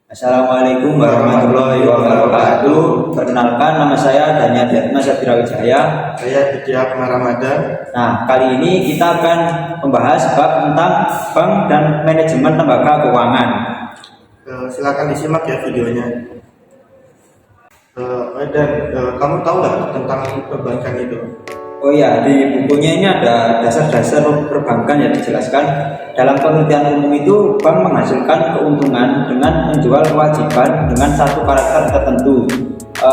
Assalamualaikum warahmatullahi wabarakatuh. Perkenalkan, nama saya Dania Diatma Satria Wijaya. Saya Didia Ramadan. Nah, kali ini kita akan membahas bab tentang bank dan manajemen lembaga keuangan. Silakan disimak ya videonya. Dan kamu tahu nggak tentang perbankan itu? Oh ya, di bukunya ini ada dasar-dasar perbankan yang dijelaskan. Dalam pengertian umum itu, bank menghasilkan keuntungan dengan menjual kewajiban dengan satu karakter tertentu,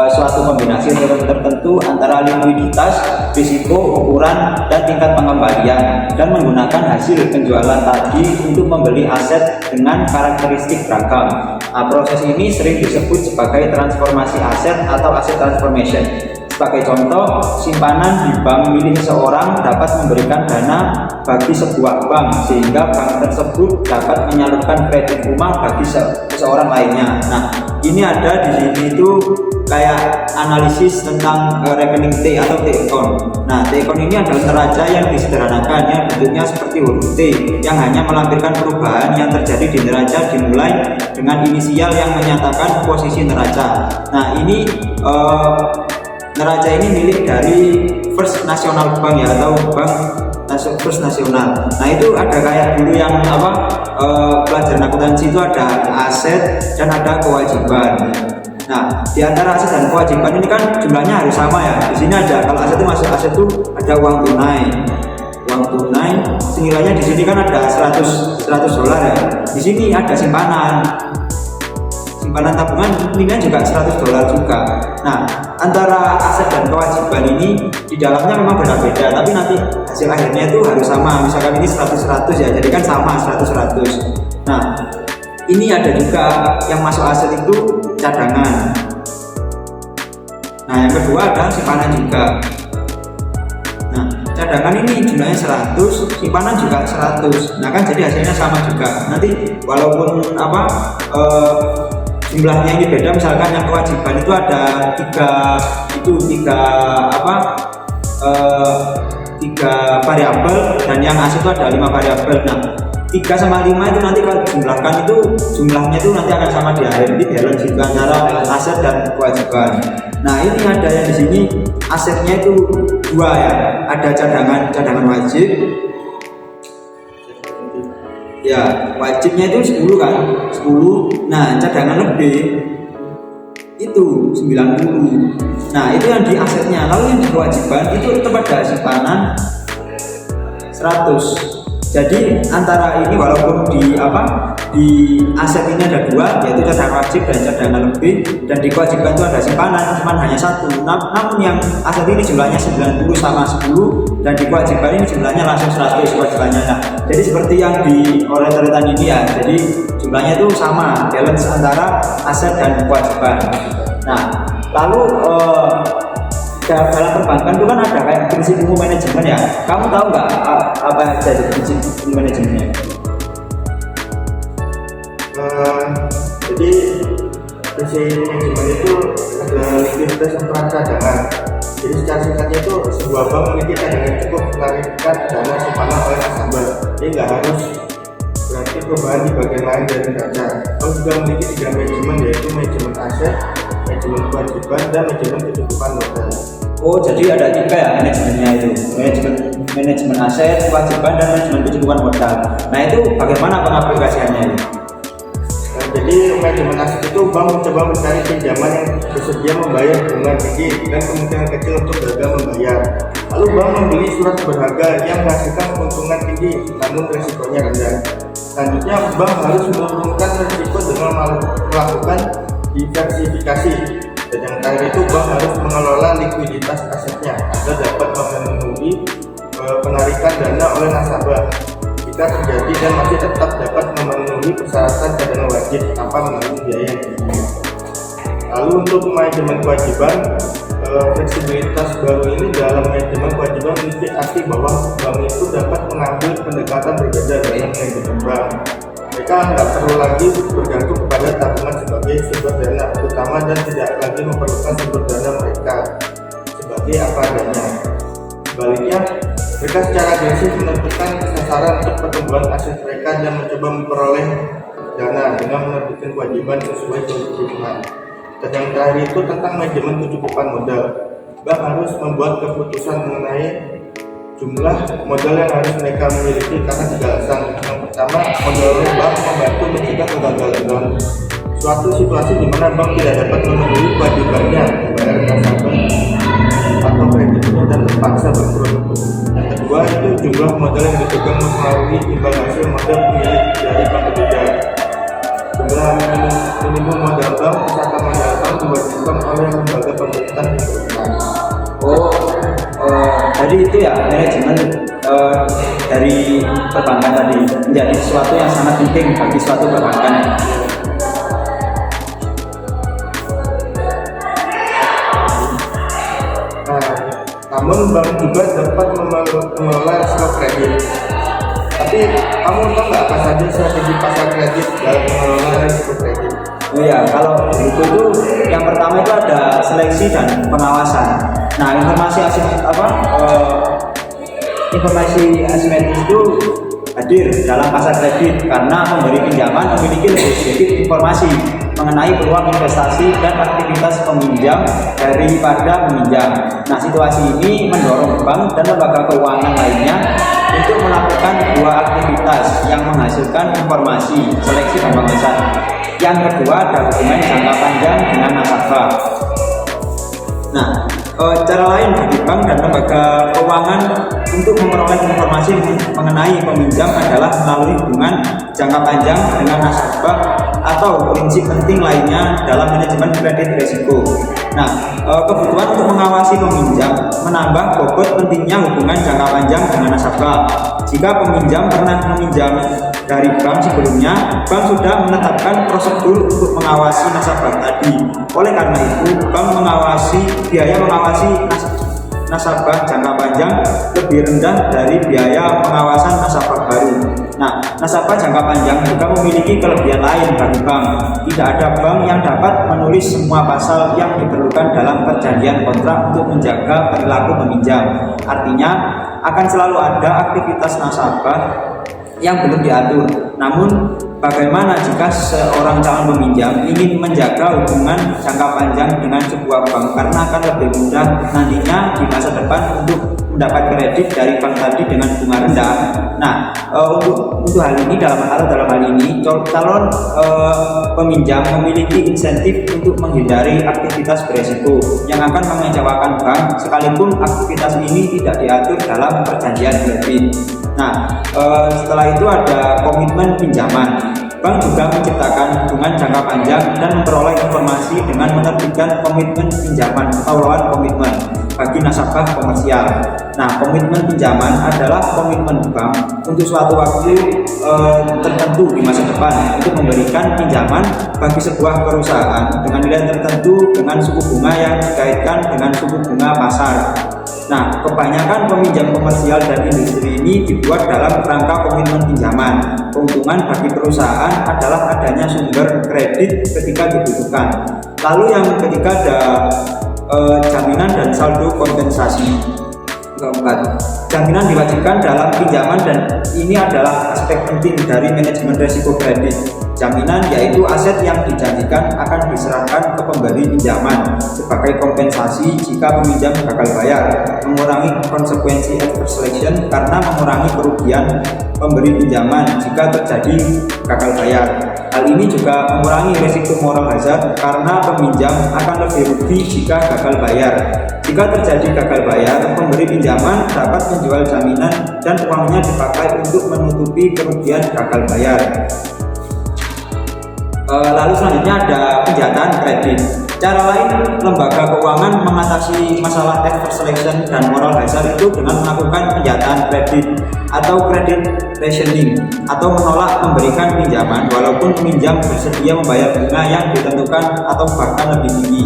suatu kombinasi tertentu antara likuiditas, risiko, ukuran, dan tingkat pengembalian, dan menggunakan hasil penjualan tadi untuk membeli aset dengan karakteristik beragam. Nah, proses ini sering disebut sebagai transformasi aset atau asset transformation. Sebagai contoh, simpanan di bank milik seseorang dapat memberikan dana bagi sebuah bank sehingga bank tersebut dapat menyalurkan kredit rumah bagi seseorang lainnya. Nah, ini ada di sini itu kayak analisis tentang rekening T atau T-account. Nah, T-account ini adalah neraca yang disederhanakan, yang bentuknya seperti huruf T, yang hanya melampirkan perubahan yang terjadi di neraca dimulai dengan inisial yang menyatakan posisi neraca. Nah, ini neraca ini milik dari First National Bank ya, atau Bank First National. Nah, itu ada kayak dulu yang pelajaran akuntansi itu ada aset dan ada kewajiban. Nah, di antara aset dan kewajiban ini kan jumlahnya harus sama ya. Di sini ada, kalau aset itu masuk aset itu ada uang tunai. Uang tunai senilainya di sini kan ada 100 dolar ya. Di sini ada simpanan tabungan nilainya juga 100 dolar juga. Nah, antara aset dan kewajiban ini di dalamnya memang berbeda, tapi nanti hasil akhirnya itu harus sama. Misalkan ini 100 ya, jadi kan sama 100. Nah, ini ada juga yang masuk aset itu cadangan. Nah, yang kedua ada simpanan juga. Nah, cadangan ini jumlahnya 100, simpanan juga 100. Nah, kan jadi hasilnya sama juga. Nanti walaupun jumlahnya ini beda, misalkan yang kewajiban itu ada tiga variabel dan yang aset itu ada 5 variabel. Nah, 3 sama 5 itu nanti kalau jumlahkan itu jumlahnya itu nanti akan sama di akhir, di balance itu antara aset dan kewajiban. Nah, ini ada yang di sini asetnya itu 2 ya, ada cadangan wajib. Ya, wajibnya itu 10 kan, 10. Nah, cadangan lebih itu 90. Nah, itu yang di asetnya. Lalu yang di kewajiban itu tempat ada simpanan 100. Jadi antara ini walaupun di aset ini ada 2, yaitu cadangan wajib dan cadangan lebih, dan di kewajiban itu ada simpanan hanya 1. Namun yang aset ini jumlahnya 90 sama 10, dan di kewajiban ini jumlahnya langsung 100 kewajibannya. Nah, jadi seperti yang di orientan ini ya, jadi jumlahnya itu sama, balance antara aset dan kewajiban. Nah, lalu dalam perbankan itu kan ada kayak prinsip umum manajemen ya. Kamu tahu nggak apa aja itu prinsip umum manajemennya? Jadi prinsip manajemen itu ada likuiditas yang cadangan. Jadi secara singkatnya itu sebuah bank memiliki cadangan cukup menarikkan dana simpanan oleh nasabah. Jadi nggak harus berarti perubahan di bagian lain dari neraca. Bank juga memiliki 3 manajemen, yaitu manajemen aset, manajemen kewajiban, dan manajemen kecukupan modal. Oh, jadi ada 3 ya manajemennya itu, manajemen aset, kewajiban, dan manajemen kecukupan modal. Nah, itu bagaimana pengaplikasiannya? Jadi manajemen aset itu bank mencoba mencari pinjaman yang bersedia membayar bunga tinggi dan kemungkinan kecil untuk gagal membayar. Lalu bank membeli surat berharga yang menghasilkan keuntungan tinggi namun risikonya rendah. Selanjutnya, bank harus menurunkan risiko dengan melakukan diversifikasi. Dan yang terakhir itu, bank harus mengelola likuiditas asetnya agar dapat memenuhi penarikan dana oleh nasabah jika terjadi dan masih tetap dapat memenuhi persyaratan cadangan wajib tanpa menanggung biaya yang tinggi. Lalu untuk manajemen kewajiban, fleksibilitas baru ini dalam manajemen kewajiban memiliki arti bahwa bank itu dapat mengambil pendekatan berbeda dalam manajemen bank. Mereka tidak perlu lagi bergantung kepada tabungan sebagai sumber dana utama dan tidak lagi memerlukan sumber dana mereka sebagai apa adanya. Sebaliknya, mereka secara agresif menentukan sasaran untuk pertumbuhan aset mereka dan mencoba memperoleh dana dengan menerbitkan kewajiban sesuai kebutuhan. Dan yang terakhir itu tentang manajemen kecukupan modal. Bank harus membuat keputusan mengenai jumlah modal yang harus mereka miliki karena tiga alasan. Yang pertama, modal bank membantu mencegah kegagalan. Suatu situasi di mana bank tidak dapat memenuhi kewajibannya membayar nasabah atau kreditnya dan terpaksa bangkrut. Yang kedua itu jumlah modal yang dipegang mempengaruhi imbal hasil modal pemilik dari bank berbeda. Jumlah minimum modal bank, misalkan modal bank diwajibkan oleh lembaga pemerintah yang berwenang. Jadi itu ya manajemen dari perbankan tadi menjadi sesuatu yang sangat penting bagi suatu perbankan. Namun bank juga dapat mengelola risiko kredit. Tapi kamu tahu nggak apa saja strategi pasar kredit dalam mengelola risiko kredit? Oh ya, kalau itu yang pertama itu ada seleksi dan pengawasan. Nah, informasi asimetris itu hadir dalam pasar kredit karena pemberi pinjaman memiliki lebih sedikit informasi mengenai peluang investasi dan aktivitas peminjam daripada meminjam. Nah, situasi ini mendorong bank dan lembaga keuangan lainnya untuk melakukan dua aktivitas yang menghasilkan informasi, seleksi dan pengawasan. Yang kedua ada hubungan jangka panjang dengan nasabah. Nah, cara lain bagi bank dan lembaga keuangan untuk memperoleh informasi mengenai peminjam adalah melalui hubungan jangka panjang dengan nasabah atau prinsip penting lainnya dalam manajemen kredit risiko. Nah, kebutuhan untuk mengawasi peminjam menambah bobot pentingnya hubungan jangka panjang dengan nasabah. Jika peminjam pernah meminjam dari bank sebelumnya, bank sudah menetapkan prosedur untuk mengawasi nasabah tadi. Oleh karena itu, bank biaya mengawasi nasabah jangka panjang lebih rendah dari biaya pengawasan nasabah baru. Nah, nasabah jangka panjang juga memiliki kelebihan lain bagi bank. Tidak ada bank yang dapat menulis semua pasal yang diperlukan dalam perjanjian kontrak untuk menjaga perilaku peminjam. Artinya, akan selalu ada aktivitas nasabah yang belum diatur. Namun, bagaimana jika seorang calon peminjam ingin menjaga hubungan jangka panjang dengan sebuah bank karena akan lebih mudah nantinya di masa depan untuk mendapat kredit dari bank tadi dengan bunga rendah. Nah, untuk hal ini dalam hal ini calon peminjam memiliki insentif untuk menghindari aktivitas beresiko yang akan mengecewakan bank sekalipun aktivitas ini tidak diatur dalam perjanjian kredit. Nah, setelah itu ada komitmen pinjaman. Bank juga menciptakan hubungan jangka panjang dan memperoleh informasi dengan menerbitkan komitmen pinjaman atau loan komitmen bagi nasabah komersial. Nah, komitmen pinjaman adalah komitmen bank untuk suatu waktu tertentu di masa depan untuk memberikan pinjaman bagi sebuah perusahaan dengan nilai tertentu dengan suku bunga yang dikaitkan dengan suku bunga pasar. Nah, kebanyakan peminjam komersial dan industri ini dibuat dalam rangka komitmen pinjaman. Keuntungan bagi perusahaan adalah adanya sumber kredit ketika dibutuhkan. Lalu yang ketiga ada jaminan dan saldo kompensasi. Keempat, jaminan diwajibkan dalam pinjaman dan ini adalah aspek penting dari manajemen risiko kredit. Jaminan yaitu aset yang dijanjikan akan diserahkan ke pemberi pinjaman sebagai kompensasi jika peminjam gagal bayar, mengurangi konsekuensi adverse selection karena mengurangi kerugian pemberi pinjaman jika terjadi gagal bayar. Hal ini juga mengurangi risiko moral hazard karena peminjam akan lebih rugi jika gagal bayar. Jika terjadi gagal bayar, pemberi pinjaman dapat menjual jaminan dan uangnya dipakai untuk menutupi kerugian gagal bayar. Lalu selanjutnya ada penjataan kredit. Cara lain lembaga keuangan mengatasi masalah adverse selection dan moral hazard itu dengan melakukan penjataan kredit atau credit rationing atau menolak memberikan pinjaman walaupun peminjam bersedia membayar bunga yang ditentukan atau bahkan lebih tinggi.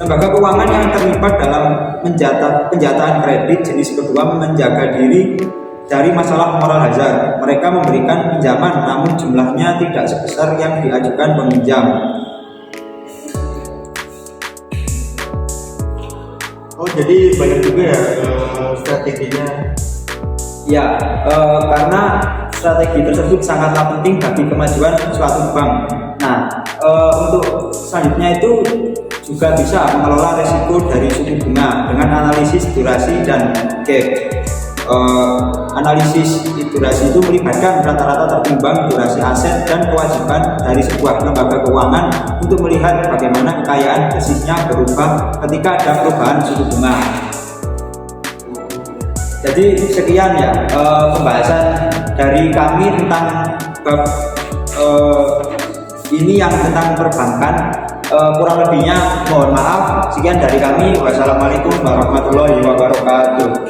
Lembaga keuangan yang terlibat dalam penjataan kredit jenis kedua menjaga diri dari masalah moral hazard. Mereka memberikan pinjaman namun jumlahnya tidak sebesar yang diajukan peminjam. Oh, jadi banyak juga ya strateginya. Ya, karena strategi tersebut sangatlah penting bagi kemajuan suatu bank. Nah, untuk selanjutnya itu juga bisa mengelola risiko dari suku bunga dengan analisis durasi dan gap. Analisis durasi itu melibatkan rata-rata tertimbang durasi aset dan kewajiban dari sebuah lembaga keuangan untuk melihat bagaimana kekayaan persisnya berubah ketika ada perubahan suku bunga. Jadi sekian ya pembahasan dari kami tentang bab ini yang tentang perbankan. Kurang lebihnya mohon maaf. Sekian dari kami. Wassalamualaikum warahmatullahi wabarakatuh.